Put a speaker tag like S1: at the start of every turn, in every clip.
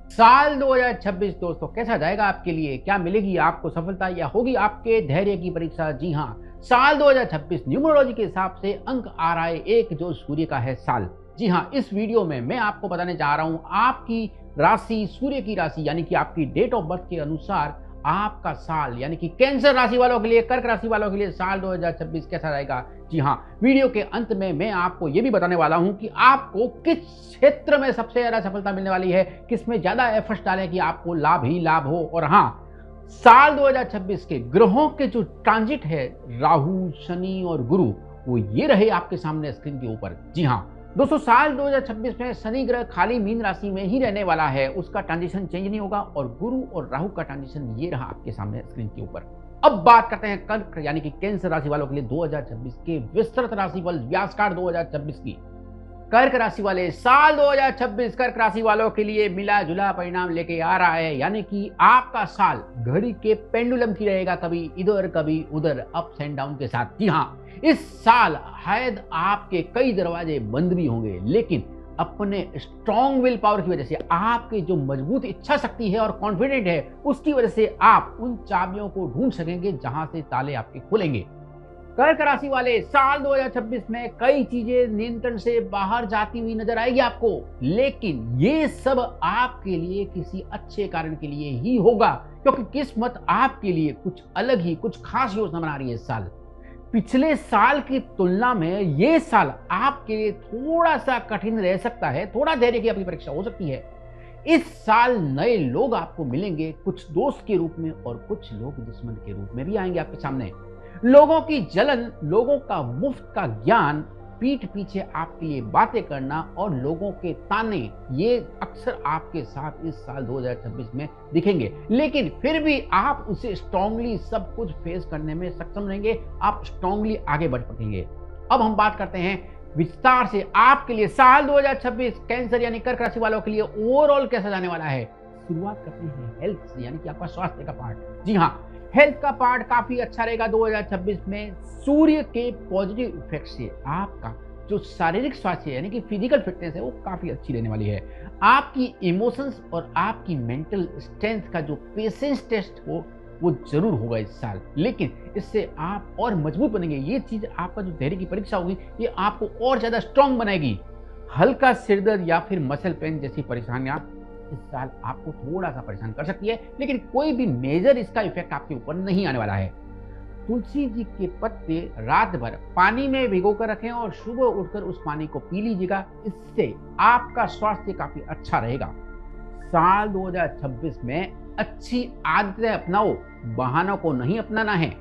S1: साल 2026 दोस्तों कैसा जाएगा आपके लिए? क्या मिलेगी आपको सफलता या होगी आपके धैर्य की परीक्षा? जी हाँ, साल 2026 न्यूमरोलॉजी के हिसाब से अंक आ रहा है एक जो सूर्य का है साल। जी हाँ, इस वीडियो में मैं आपको बताने जा रहा हूँ आपकी राशि, सूर्य की राशि यानी कि आपकी डेट ऑफ बर्थ के अनुसार आपका साल यानी कि कैंसर राशि वालों के लिए, कर्क राशि वालों के लिए साल 2026 कैसा रहेगा। जी हाँ, वीडियो के अंत में मैं आपको ये भी बताने वाला हूं कि आपको किस क्षेत्र में सबसे ज्यादा सफलता मिलने वाली है, किसमें ज्यादा एफर्ट्स डालें कि आपको लाभ ही लाभ हो। और हाँ, साल 2026 के ग्रहों के जो ट्रांजिट है, राहु, शनि और गुरु, वो ये रहे आपके सामने स्क्रीन के ऊपर। जी हाँ दोस्तों, साल 2026 में शनि ग्रह खाली मीन राशि में ही रहने वाला है, उसका ट्रांजिशन चेंज नहीं होगा और गुरु और राहु का ट्रांजिशन ये रहा आपके सामने स्क्रीन के ऊपर। अब बात करते हैं कर्क यानी कि कैंसर राशि वालों के लिए 2026 के विस्तृत राशिफल व्यास कार्ड 2026 की। कर्क राशि वाले, साल 2026 कर्क राशि वालों के लिए मिला जुला परिणाम लेके आ रहा है, यानी कि आपका साल घड़ी के पेंडुलम की रहेगा, कभी इधर कभी उधर, अप्स एंड डाउन के साथ। जी हाँ, इस साल शायद आपके कई दरवाजे बंद भी होंगे, लेकिन अपने स्ट्रॉन्ग विल पावर की वजह से, आपके जो मजबूत इच्छा शक्ति है और कॉन्फिडेंट है, उसकी वजह से आप उन चाबियों को ढूंढ सकेंगे जहां से ताले आपके खुलेंगे। कर्क राशि वाले, साल 2026 में कई चीजें नियंत्रण से बाहर जाती हुई नजर आएगी आपको, लेकिन ये सब आपके लिए किसी अच्छे कारण के लिए ही होगा, क्योंकि किस्मत आपके लिए कुछ अलग ही, कुछ खास योजना बना रही है इस साल। पिछले साल की तुलना में ये साल आपके लिए थोड़ा सा कठिन रह सकता है, थोड़ा धैर्य की आपकी परीक्षा हो सकती है। इस साल नए लोग आपको मिलेंगे, कुछ दोस्त के रूप में और कुछ लोग दुश्मन के रूप में भी आएंगे आपके सामने। लोगों की जलन, लोगों का मुफ्त का ज्ञान, पीठ पीछे आपके लिए बातें करना और लोगों के ताने, ये अक्सर आपके साथ इस साल 2026 में दिखेंगे, लेकिन फिर भी आप उसे स्ट्रांगली सब कुछ फेस करने में सक्षम रहेंगे, आप स्ट्रांगली आगे बढ़ सकेंगे। अब हम बात करते हैं विस्तार से आपके लिए साल 2026 कैंसर यानी कर्क राशि वालों के लिए ओवरऑल कैसा जाने वाला है। शुरुआत करते हैं हेल्थ से, यानी कि आपका स्वास्थ्य का पार्ट। जी हाँ, हेल्थ का पार्ट काफी अच्छा रहेगा 2026 में। सूर्य के पॉजिटिव इफेक्ट से आपका जो शारीरिक स्वास्थ्य यानी कि फिजिकल फिटनेस है, वो काफी अच्छी रहने वाली है। आपकी इमोशंस और आपकी मेंटल स्ट्रेंथ का जो पेशेंस टेस्ट हो, वो जरूर होगा इस साल, लेकिन इससे आप और मजबूत बनेंगे। ये चीज आपका जो धैर्य की परीक्षा होगी, ये आपको और ज्यादा स्ट्रांग बनाएगी। हल्का सिरदर्द या फिर मसल पेन जैसी परेशानियां इस साल आपको थोड़ा सा परेशान कर सकती है, लेकिन कोई भी मेजर इसका इफेक्ट आपके ऊपर नहीं आने वाला है। तुलसी जी के पत्ते रात भर पानी में भिगो कर रखें और सुबह उठकर उस पानी को पी लीजिएगा, इससे आपका स्वास्थ्य काफी अच्छा रहेगा। साल 2026 में अच्छी आदतें अपनाओ, बहानों को नहीं अपनाना है।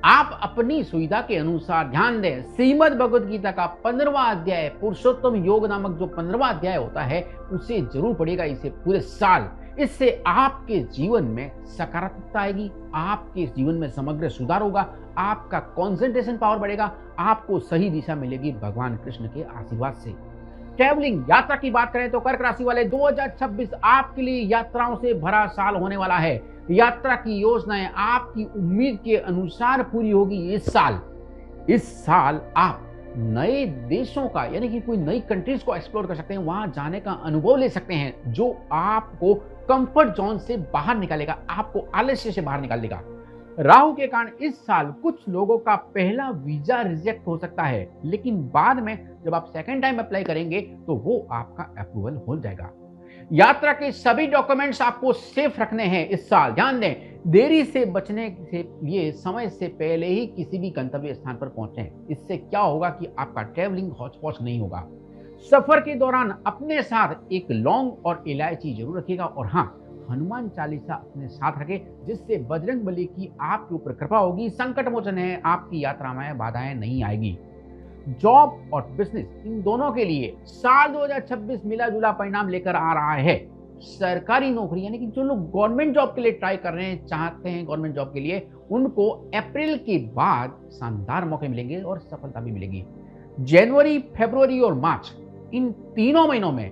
S1: आप अपनी सुविधा के अनुसार ध्यान दें। श्रीमद् भगवद गीता का 15वां अध्याय, पुरुषोत्तम योग नामक जो 15वां अध्याय होता है, उसे जरूर पढ़िएगा इसे पूरे साल। इससे आपके जीवन में सकारात्मकता आएगी, आपके जीवन में समग्र सुधार होगा, आपका कंसंट्रेशन पावर बढ़ेगा, आपको सही दिशा मिलेगी भगवान कृष्ण के आशीर्वाद से। ट्रैवलिंग यात्रा की बात करें तो कर्क राशि वाले 2026 आपके लिए यात्राओं से भरा साल होने वाला है। यात्रा की योजनाएं आपकी उम्मीद के अनुसार पूरी होगी इस साल आप नए देशों का यानी कि कोई नई कंट्रीज को एक्सप्लोर कर सकते हैं, वहां जाने का अनुभव ले सकते हैं, जो आपको कंफर्ट जोन से बाहर निकालेगा, आपको आलस्य से बाहर निकाल देगा। राहु के कारण इस साल कुछ लोगों का पहला वीजा रिजेक्ट हो सकता है, लेकिन बाद में जब आप सेकेंड टाइम अप्लाई करेंगे तो वो आपका अप्रूवल हो जाएगा। यात्रा के सभी डॉक्यूमेंट्स आपको सेफ रखने हैं इस साल। ध्यान दें, देरी से बचने से लिए समय से पहले ही किसी भी गंतव्य स्थान पर पहुंचें। इससे क्या होगा कि आपका ट्रैवलिंग हौच-पौच नहीं होगा। सफर के दौरान अपने साथ एक लौंग और इलायची जरूर रखिएगा, और हाँ, हनुमान चालीसा अपने साथ रखें, जिससे बजरंग बली की आपके ऊपर कृपा होगी, संकट मोचन है, आपकी यात्रा में बाधाएं नहीं आएगी। जॉब और बिजनेस, इन दोनों के लिए साल 2026 मिला जुला परिणाम लेकर आ रहा है। सरकारी नौकरी यानी कि जो लोग गवर्नमेंट जॉब के लिए ट्राई कर रहे हैं, चाहते हैं गवर्नमेंट जॉब के लिए, उनको अप्रैल के बाद शानदार मौके मिलेंगे और सफलता भी मिलेगी। जनवरी, फरवरी और मार्च, इन तीनों महीनों में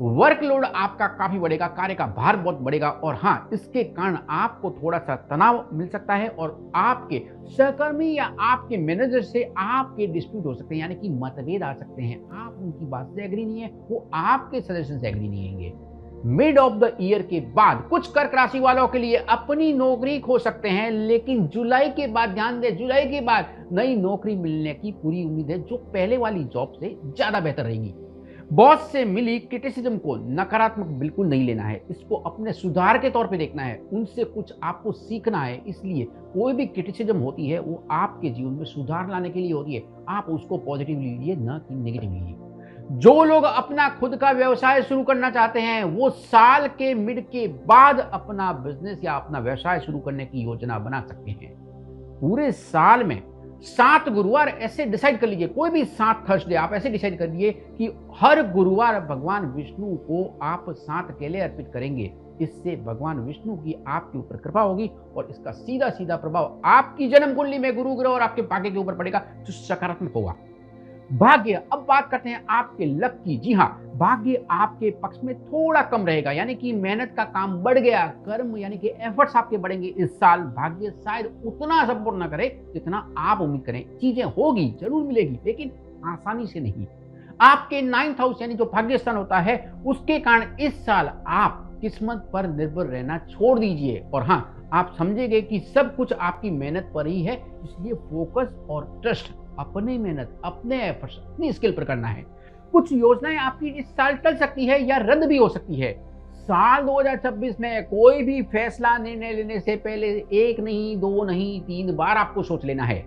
S1: वर्कलोड आपका काफी बढ़ेगा, कार्य का भार बहुत बढ़ेगा, और हाँ, इसके कारण आपको थोड़ा सा तनाव मिल सकता है और आपके सहकर्मी या आपके मैनेजर से आपके डिस्प्यूट हो सकते हैं, यानी कि मतभेद आ सकते हैं। आप उनकी बात से एग्री नहीं है, वो आपके सजेशन से एग्री नहीं होंगे। मिड ऑफ द ईयर के बाद कुछ कर्क राशि वालों के लिए अपनी नौकरी खो सकते हैं, लेकिन जुलाई के बाद ध्यान दें, जुलाई के बाद नई नौकरी मिलने की पूरी उम्मीद है जो पहले वाली जॉब से ज्यादा बेहतर रहेगी। बॉस से मिली क्रिटिसिज्म को नकारात्मक बिल्कुल नहीं लेना है, इसको अपने सुधार के तौर पे देखना है, उनसे कुछ आपको सीखना है। इसलिए कोई भी क्रिटिसिज्म होती है वो आपके जीवन में सुधार लाने के लिए होती है, आप उसको पॉजिटिवली लीजिए, न कि नेगेटिवली लीजिए। जो लोग अपना खुद का व्यवसाय शुरू करना चाहते हैं वो साल के मिड के बाद अपना बिजनेस या अपना व्यवसाय शुरू करने की योजना बना सकते हैं। पूरे साल में 7 गुरुवार ऐसे डिसाइड कर लीजिए, कोई भी 7 थर्सडे आप ऐसे डिसाइड कर लीजिए कि हर गुरुवार भगवान विष्णु को आप 7 केले अर्पित करेंगे। इससे भगवान विष्णु की आपके ऊपर कृपा होगी और इसका सीधा सीधा प्रभाव आपकी जन्म कुंडली में गुरु ग्रह और आपके भाग्य के ऊपर पड़ेगा जो सकारात्मक होगा। भाग्य, अब बात करते हैं आपके लक की। जी हाँ, भाग्य आपके पक्ष में थोड़ा कम रहेगा, यानी कि मेहनत का काम बढ़ गया, कर्म यानी कि एफर्ट्स आपके बढ़ेंगे। इस साल भाग्य शायद उतना सपोर्ट ना करे जितना आप उम्मीद करें। चीजें होगी, जरूर मिलेगी, लेकिन आसानी से नहीं। आपके 9th हाउस यानी जो भाग्य स्थान होता है उसके कारण इस साल आप किस्मत पर निर्भर रहना छोड़ दीजिए और हाँ, आप समझेंगे कि सब कुछ आपकी मेहनत पर ही है। इसलिए फोकस और ट्रस्ट अपने मेहनत, अपने एफर्ट्स, अपनी स्किल पर करना है। कुछ योजनाएं आपकी इस साल टल सकती है या रद्द भी हो सकती है। साल 2026 में कोई भी फैसला निर्णय लेने से पहले 1 नहीं, 2 नहीं, 3 बार आपको सोच लेना है।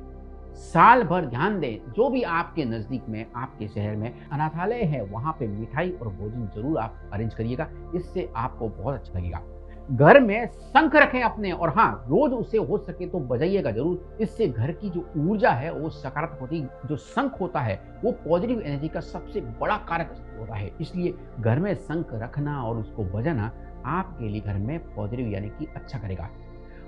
S1: साल भर ध्यान दें, जो भी आपके नजदीक में, आपके शहर में अनाथालय है वहां पे मिठाई और भोजन जरूर आप अरेंज करिएगा, इससे आपको बहुत अच्छा लगेगा। घर में शंख रखें अपने और हाँ, रोज उसे हो सके तो बजाइएगा जरूर, इससे घर की जो ऊर्जा है वो सकारात्मक होती है। जो शंख होता है वो पॉजिटिव एनर्जी का सबसे बड़ा कारक होता है, इसलिए घर में शंख रखना और उसको बजाना आपके लिए घर में पॉजिटिव यानी कि अच्छा करेगा।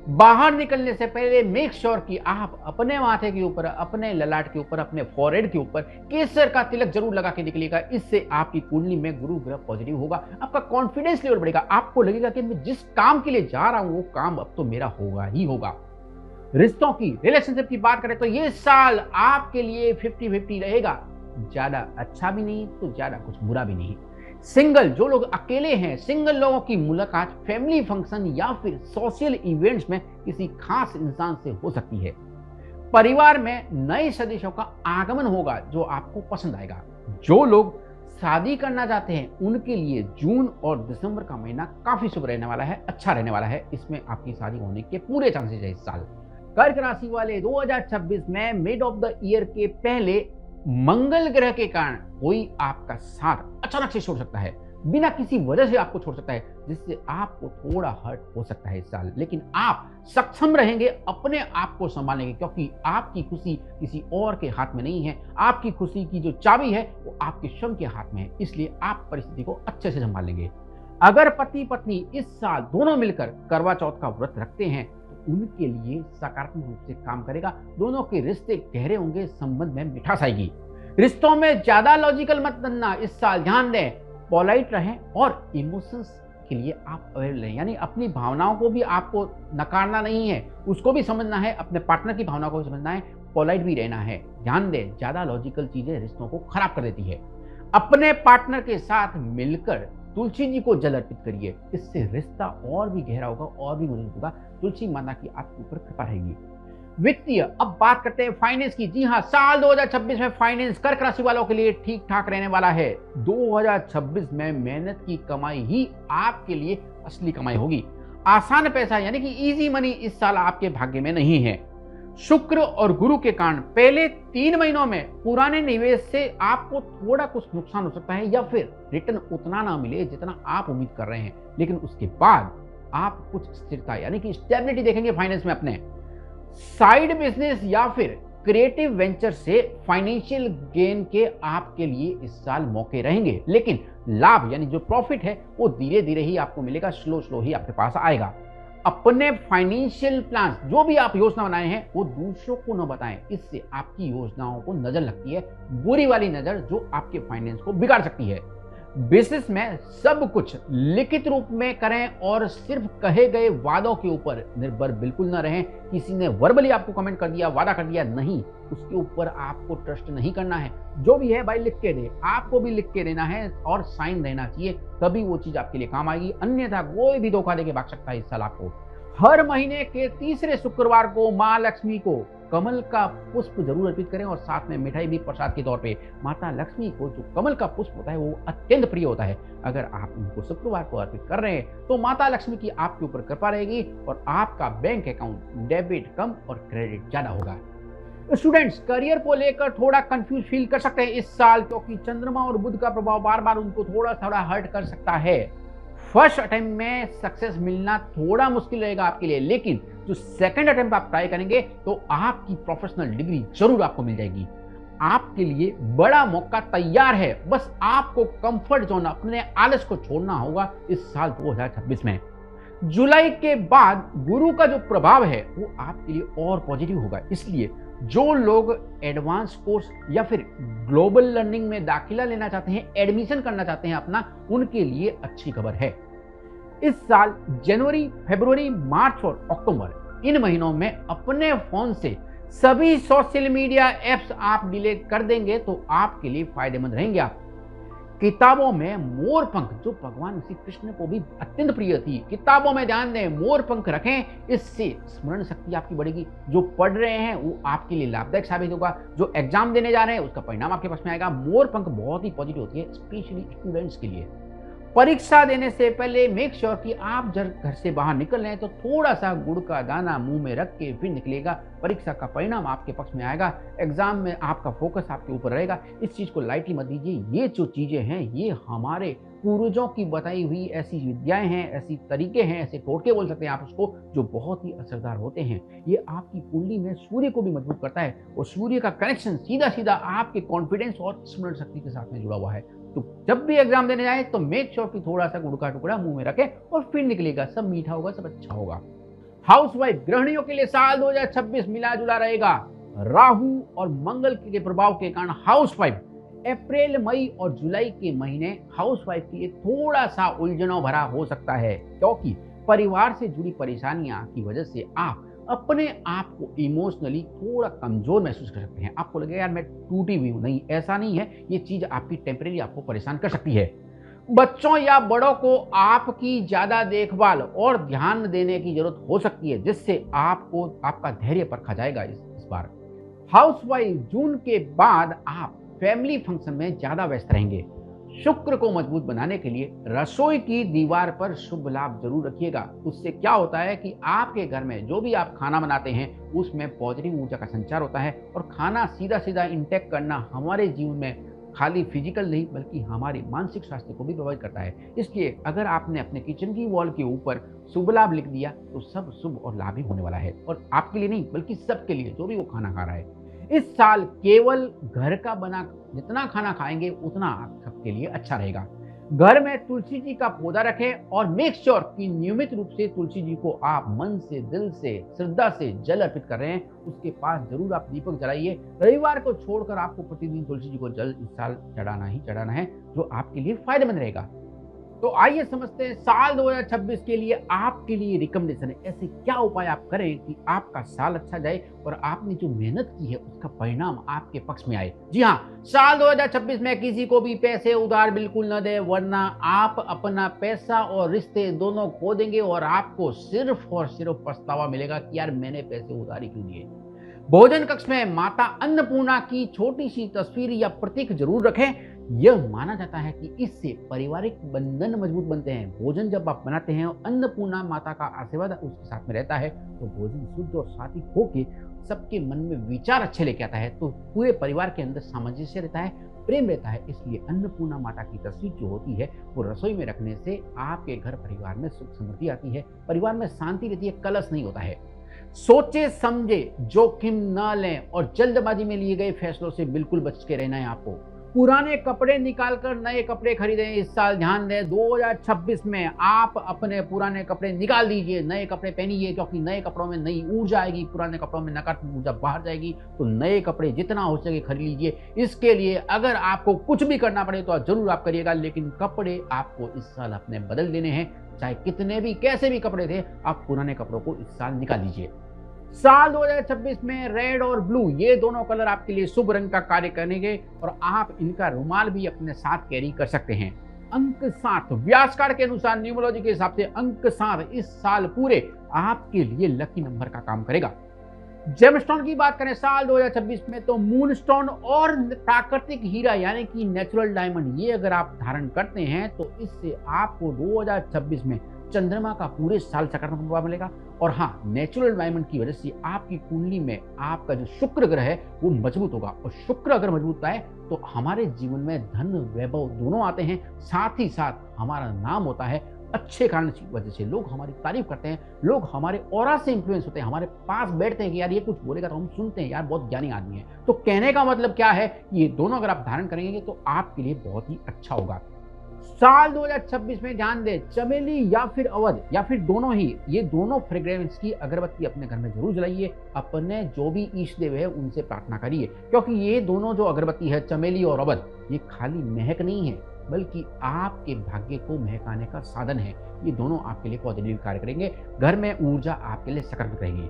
S1: बाहर निकलने से पहले मेक श्योर कि आप अपने माथे के ऊपर, अपने ललाट के ऊपर, अपने फॉरहेड के ऊपर केसर का तिलक जरूर लगा के निकलिएगा। इससे आपकी कुंडली में गुरु ग्रह पॉजिटिव होगा, आपका कॉन्फिडेंस लेवल बढ़ेगा, आपको लगेगा कि मैं जिस काम के लिए जा रहा हूं वो काम अब तो मेरा होगा ही होगा। रिश्तों की, रिलेशनशिप की बात करें तो ये साल आपके लिए 50-50 रहेगा, ज्यादा अच्छा भी नहीं तो ज्यादा कुछ बुरा भी नहीं। सिंगल, जो लोग अकेले हैं, सिंगल लोगों की मुलाकात फैमिली फंक्शन या फिर सोशल इवेंट्स में किसी खास इंसान से हो सकती है। परिवार में नए सदस्यों का आगमन होगा जो आपको पसंद आएगा। जो लोग शादी करना चाहते हैं उनके लिए जून और दिसंबर का महीना काफी शुभ रहने वाला है, अच्छा रहने वाला है, इसमें आपकी शादी होने के पूरे चांसेस है इस साल। कर्क राशि वाले 2026 में मिड ऑफ द ईयर के पहले मंगल ग्रह के कारण कोई आपका साथ अचानक से छोड़ सकता है, बिना किसी वजह से आपको छोड़ सकता है, जिससे आपको थोड़ा हर्ट हो सकता है इस साल। लेकिन आप सक्षम रहेंगे अपने आप को संभालने के, क्योंकि आपकी खुशी किसी और के हाथ में नहीं है। आपकी खुशी की जो चाबी है वो आपके स्वयं के हाथ में है, इसलिए आप परिस्थिति को अच्छे से संभाल लेंगे। अगर पति पत्नी इस साल दोनों मिलकर करवा चौथ का व्रत रखते हैं तो उनके लिए सकारात्मक रूप से काम करेगा, दोनों के रिश्ते गहरे होंगे, संबंध में मिठास आएगी। रिश्तों में ज्यादा लॉजिकल मत बनना इस साल, ध्यान दें, पॉलाइट रहें और इमोशंस के लिए आप अवेयर रहें, यानी अपनी भावनाओं को भी आपको नकारना नहीं है, उसको भी समझना है, अपने पार्टनर की भावनाओं को भी समझना है, पॉलाइट भी रहना है। ध्यान दें, ज्यादा लॉजिकल चीजें रिश्तों को खराब कर देती है। अपने पार्टनर के साथ मिलकर तुलसी जी को जल अर्पित करिए, इससे रिश्ता और भी गहरा होगा और भी मजबूत होगा। तुलसी माता की आपके ऊपर कृपा रहेगी। वित्तीय, अब बात करते हैं फाइनेंस की। जी हाँ, साल 2026 में फाइनेंस कर्क राशि वालों के लिए ठीक ठाक रहने वाला है। 2026 में मेहनत की कमाई ही आपके लिए असली कमाई होगी। आसान पैसा यानी कि इजी मनी इस साल आपके भाग्य में नहीं है। शुक्र और गुरु के कारण पहले 3 महीनों में पुराने निवेश से आपको थोड़ा कुछ नुकसान हो सकता है या फिर रिटर्न उतना ना मिले जितना आप उम्मीद कर रहे हैं, लेकिन उसके बाद आप कुछ स्थिरता यानी कि स्टेबिलिटी देखेंगे फाइनेंस में। अपने साइड बिजनेस या फिर क्रिएटिव वेंचर से फाइनेंशियल गेन के आपके लिए इस साल मौके रहेंगे, लेकिन लाभ यानी जो प्रॉफिट है वो धीरे धीरे ही आपको मिलेगा, स्लो ही आपके पास आएगा। अपने फाइनेंशियल प्लान, जो भी आप योजना बनाए हैं वो दूसरों को न बताएं, इससे आपकी योजनाओं को नजर लगती है, बुरी वाली नजर जो आपके फाइनेंस को बिगाड़ सकती है। बिजनेस में सब कुछ लिखित रूप में करें और सिर्फ कहे गए वादों के ऊपर निर्भर बिल्कुल न रहें। किसी ने वर्बली आपको कमेंट कर दिया, वादा कर दिया, नहीं, उसके ऊपर आपको ट्रस्ट नहीं करना है। जो भी है भाई लिख के दे, आपको भी लिख के देना है और साइन रहना चाहिए, तभी वो चीज आपके लिए काम आएगी। अन्यथा कोई भी धोखा देके भाग सकता है इस साल आपको। हर महीने के तीसरे शुक्रवार को माँ लक्ष्मी को कमल का पुष्प जरूर अर्पित करें और साथ में मिठाई भी प्रसाद के तौर पे। माता लक्ष्मी को जो कमल का पुष्प होता है वो अत्यंत प्रिय होता है। अगर आप उनको शुक्रवार को अर्पित कर रहे हैं तो माता लक्ष्मी की आपके ऊपर कृपा रहेगी और आपका बैंक अकाउंट डेबिट कम और क्रेडिट ज्यादा होगा। स्टूडेंट्स करियर को लेकर थोड़ा कंफ्यूज फील कर सकते हैं इस साल, क्योंकि चंद्रमा और बुध का प्रभाव बार बार उनको थोड़ा हर्ट कर सकता है। फर्स्ट अटेम्प्ट में सक्सेस मिलना थोड़ा मुश्किल रहेगा आपके लिए, लेकिन जो सेकंड अटेम्प्ट आप ट्राई करेंगे तो आपकी प्रोफेशनल डिग्री जरूर आपको मिल जाएगी। आपके लिए बड़ा मौका तैयार है, बस आपको कंफर्ट जोन, अपने आलस को छोड़ना होगा इस साल 2026 में। जुलाई के बाद गुरु का जो प्रभाव है वो आपके लिए और पॉजिटिव होगा, इसलिए जो लोग एडवांस कोर्स या फिर ग्लोबल लर्निंग में दाखिला लेना चाहते हैं, एडमिशन करना चाहते हैं अपना, उनके लिए अच्छी खबर है। इस साल जनवरी, फरवरी, मार्च और अक्टूबर, इन महीनों में अपने फोन से सभी सोशल मीडिया एप्स आप डिलीट कर देंगे तो आपके लिए फायदेमंद रहेंगे। आप किताबों में मोर पंख, जो भगवान श्री कृष्ण को भी अत्यंत प्रिय थी, किताबों में ध्यान दें, मोर पंख रखें, इससे स्मरण शक्ति आपकी बढ़ेगी। जो पढ़ रहे हैं वो आपके लिए लाभदायक साबित होगा। जो एग्जाम देने जा रहे हैं उसका परिणाम आपके पास में आएगा। मोर पंख बहुत ही पॉजिटिव होती है, स्पेशली स्टूडेंट्स के लिए। परीक्षा देने से पहले मेक श्योर कि आप जब घर से बाहर निकल रहे हैं तो थोड़ा सा गुड़ का दाना मुंह में रख के फिर निकलेगा। परीक्षा का परिणाम आपके पक्ष में आएगा। एग्जाम में आपका फोकस आपके ऊपर रहेगा। इस चीज को लाइटली मत लीजिए। ये जो चीजें हैं ये हमारे पूर्वजों की बताई हुई ऐसी विद्याएं हैं, ऐसी तरीके हैं, ऐसे टोटके बोल सकते हैं आप उसको, जो बहुत ही असरदार होते हैं। ये आपकी कुंडली में सूर्य को भी मजबूत करता है और सूर्य का कनेक्शन सीधा सीधा आपके कॉन्फिडेंस और स्मरण शक्ति के साथ में जुड़ा हुआ है। तो जब भी एग्जाम देने जाए तो मेक श्योर कि थोड़ा सा गुड़ का टुकड़ा मुंह में रखें और फिर निकलेगा। सब मीठा होगा, सब अच्छा होगा। हाउसवाइफ गृहिणियों के लिए साल 2026 मिला जुला रहेगा। राहु और मंगल के प्रभाव के कारण हाउसवाइफ अप्रैल, मई और जुलाई के महीने हाउसवाइफ के लिए थोड़ा सा उलझनों भरा हो सकता है, क्योंकि परिवार से जुड़ी परेशानियां की वजह से आप अपने आप को इमोशनली थोड़ा कमजोर महसूस कर सकते हैं। आपको लगेगा यार मैं टूटी हुई हूं। नहीं, ऐसा नहीं है। ये चीज आपकी टेम्परेरी आपको परेशान कर सकती है। बच्चों या बड़ों को आपकी ज्यादा देखभाल और ध्यान देने की जरूरत हो सकती है, जिससे आपको आपका धैर्य परखा जाएगा इस बार। हाउसवाइफ जून के बाद आप फैमिली फंक्शन में ज्यादा व्यस्त रहेंगे। शुक्र को मजबूत बनाने के लिए रसोई की दीवार पर शुभ लाभ जरूर रखिएगा। उससे क्या होता है कि आपके घर में जो भी आप खाना बनाते हैं उसमें पॉजिटिव ऊर्जा का संचार होता है और खाना सीधा सीधा इंटेक करना हमारे जीवन में खाली फिजिकल नहीं बल्कि हमारे मानसिक स्वास्थ्य को भी प्रभावित करता है। इसलिए अगर आपने अपने किचन की वॉल के ऊपर शुभ लाभ लिख दिया तो सब शुभ और लाभ ही होने वाला है, और आपके लिए नहीं बल्कि सबके लिए जो भी वो खाना खा रहा है। इस साल केवल घर का बना जितना खाना खाएंगे उतना आप सबके लिए अच्छा रहेगा। घर में तुलसी जी का पौधा रखें और मेक श्योर कि नियमित रूप से तुलसी जी को आप मन से, दिल से, श्रद्धा से जल अर्पित कर रहे हैं। उसके पास जरूर आप दीपक जलाइए। रविवार को छोड़कर आपको प्रतिदिन तुलसी जी को जल इस साल चढ़ाना ही चढ़ाना है, जो आपके लिए फायदेमंद रहेगा। तो आइए समझते हैं साल 2026 के लिए आपके लिए रिकमेंडेशन है। ऐसे क्या उपाय आप करें कि आपका साल अच्छा जाए और आपने जो मेहनत की है उसका परिणाम आपके पक्ष में आए। जी हाँ, साल 2026 में किसी को भी पैसे उधार बिल्कुल न दे, वरना आप अपना पैसा और रिश्ते दोनों खो देंगे और आपको सिर्फ और सिर्फ पछतावा मिलेगा कि यार मैंने पैसे उधारी क्यों दिए। भोजन कक्ष में माता अन्नपूर्णा की छोटी सी तस्वीर या प्रतीक जरूर रखें। यह माना जाता है कि इससे पारिवारिक बंधन मजबूत बनते हैं। भोजन जब आप बनाते हैं और अन्नपूर्णा माता का आशीर्वाद उसके साथ में रहता है तो भोजन शुद्ध और सात्विक होके सबके मन में विचार अच्छे लेके आता है, तो पूरे परिवार के अंदर सामंजस्य रहता है, प्रेम रहता है। इसलिए अन्नपूर्णा माता की तस्वीर जो होती है वो रसोई में रखने से आपके घर परिवार में सुख समृद्धि आती है, परिवार में शांति रहती है, कलश नहीं होता है। सोचे समझे, जोखिम न लें और जल्दबाजी में लिए गए फैसलों से बिल्कुल बच के रहना है आपको। पुराने कपड़े निकालकर नए कपड़े खरीदें इस साल। ध्यान दें, 2026 में आप अपने पुराने कपड़े निकाल दीजिए, नए कपड़े पहनिए, क्योंकि नए कपड़ों में नई ऊर्जा आएगी, पुराने कपड़ों में नकारात्मक ऊर्जा बाहर जाएगी। तो नए कपड़े जितना हो सके खरीद लीजिए। इसके लिए अगर आपको कुछ भी करना पड़े तो जरूर आप करिएगा, लेकिन कपड़े आपको इस साल अपने बदल देने हैं। चाहे कितने भी कैसे भी कपड़े थे, आप पुराने कपड़ों को इस साल निकाल दीजिए। साल 2026 में रेड और ब्लू ये दोनों कलर आपके लिए शुभ रंग का कार्य करेंगे और आप इनका रुमाल भी अपने साथ कैरी कर सकते हैं। अंक 7 व्यासकार के अनुसार, न्यूमरोलॉजी के हिसाब से अंक 7 इस साल पूरे आपके लिए लकी नंबर का काम करेगा। जेमस्टोन की बात करें साल 2026 में, तो मूनस्टोन और प्राकृतिक हीरा यानी कि नेचुरल डायमंड ये अगर आप धारण करते हैं तो इससे आपको 2026 में चंद्रमा का पूरे साल सकारात्मक प्रभाव मिलेगा। और हाँ, नेचुरल डायमंड की वजह से आपकी कुंडली में आपका जो शुक्र ग्रह है वो मजबूत होगा, और शुक्र अगर मजबूत है तो हमारे जीवन में धन वैभव दोनों आते हैं, साथ ही साथ हमारा नाम होता है अच्छे कारण की वजह से। लोग हमारी तारीफ करते हैं, लोग हमारे ऑरा से इंफ्लुएंस होते हैं, हमारे पास बैठते हैं कि यार ये कुछ बोलेगा तो हम सुनते हैं, यार बहुत ज्ञानी आदमी है। तो कहने का मतलब क्या है, ये दोनों अगर आप धारण करेंगे तो आपके लिए बहुत ही अच्छा होगा। साल 2026 में ध्यान दें, चमेली या फिर अवध या फिर दोनों ही, ये दोनों फ्रेग्रेंस की अगरबत्ती अपने घर में जरूर जलाइए। अपने जो भी ईष्ट देव है उनसे प्रार्थना करिए, क्योंकि ये दोनों जो अगरबत्ती है, चमेली और अवध, ये खाली महक नहीं है बल्कि आपके भाग्य को महकाने का साधन है। ये दोनों आपके लिए पॉजिटिव कार्य करेंगे, घर में ऊर्जा आपके लिए सकारात्मक रहेगी।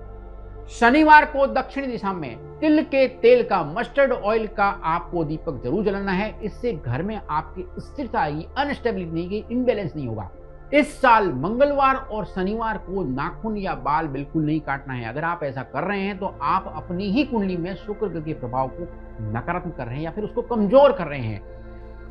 S1: शनिवार को दक्षिणी दिशा में तिल के तेल का, मस्टर्ड ऑयल का आपको दीपक जरूर जलाना है। इससे घर में आपकी स्थिरता आएगी, अनस्टेबिलिटी नहीं होगी, इम्बैलेंस नहीं होगा। इस साल मंगलवार और शनिवार को नाखून या बाल बिल्कुल नहीं काटना है। अगर आप ऐसा कर रहे हैं तो आप अपनी ही कुंडली में शुक्र ग्रह के प्रभाव को नकारात्मक कर रहे हैं या फिर उसको कमजोर कर रहे हैं।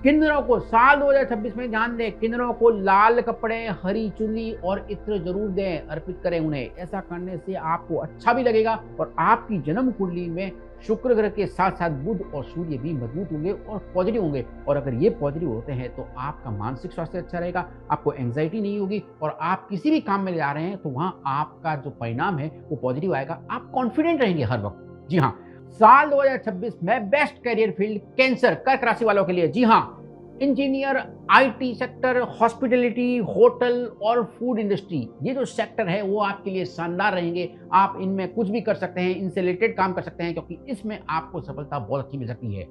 S1: किन्नरों को साल 2026 में ध्यान दें, किन्नरों को लाल कपड़े, हरी चुन्नी और इत्र जरूर दें, अर्पित करें उन्हें। ऐसा करने से आपको अच्छा भी लगेगा और आपकी जन्म कुंडली में शुक्र ग्रह के साथ साथ बुध और सूर्य भी मजबूत होंगे और पॉजिटिव होंगे। और अगर ये पॉजिटिव होते हैं तो आपका मानसिक स्वास्थ्य अच्छा रहेगा, आपको एंग्जाइटी नहीं होगी, और आप किसी भी काम में जा रहे हैं तो वहां आपका जो परिणाम है वो पॉजिटिव आएगा। आप कॉन्फिडेंट रहेंगे हर वक्त। जी हाँ, साल 2026 में बेस्ट करियर फील्ड कैंसर, कर्क राशि वालों के लिए। जी हाँ, engineer, IT sector, hospitality, hotel और फूड इंडस्ट्री, ये जो सेक्टर है वो आपके लिए शानदार रहेंगे। आप इनमें कुछ भी कर सकते हैं, इनसे रिलेटेड काम कर सकते हैं, क्योंकि इसमें आपको सफलता बहुत अच्छी मिल सकती है।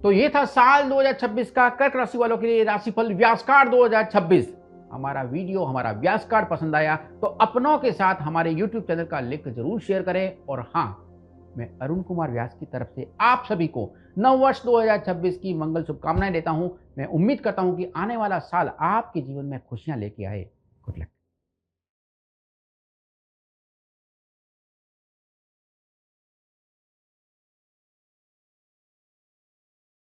S1: तो ये था साल 2026 का कर्क राशि वालों के लिए राशिफल व्यासकार 2026। हमारा वीडियो, हमारा व्यासकार पसंद आया तो अपनों के साथ हमारे YouTube चैनल का लिंक जरूर शेयर करें। और हाँ, मैं अरुण कुमार व्यास की तरफ से आप सभी को नववर्ष 2026 की मंगल शुभकामनाएं देता हूं। मैं उम्मीद करता हूं कि आने वाला साल आपके जीवन में खुशियां लेके आए। Good luck.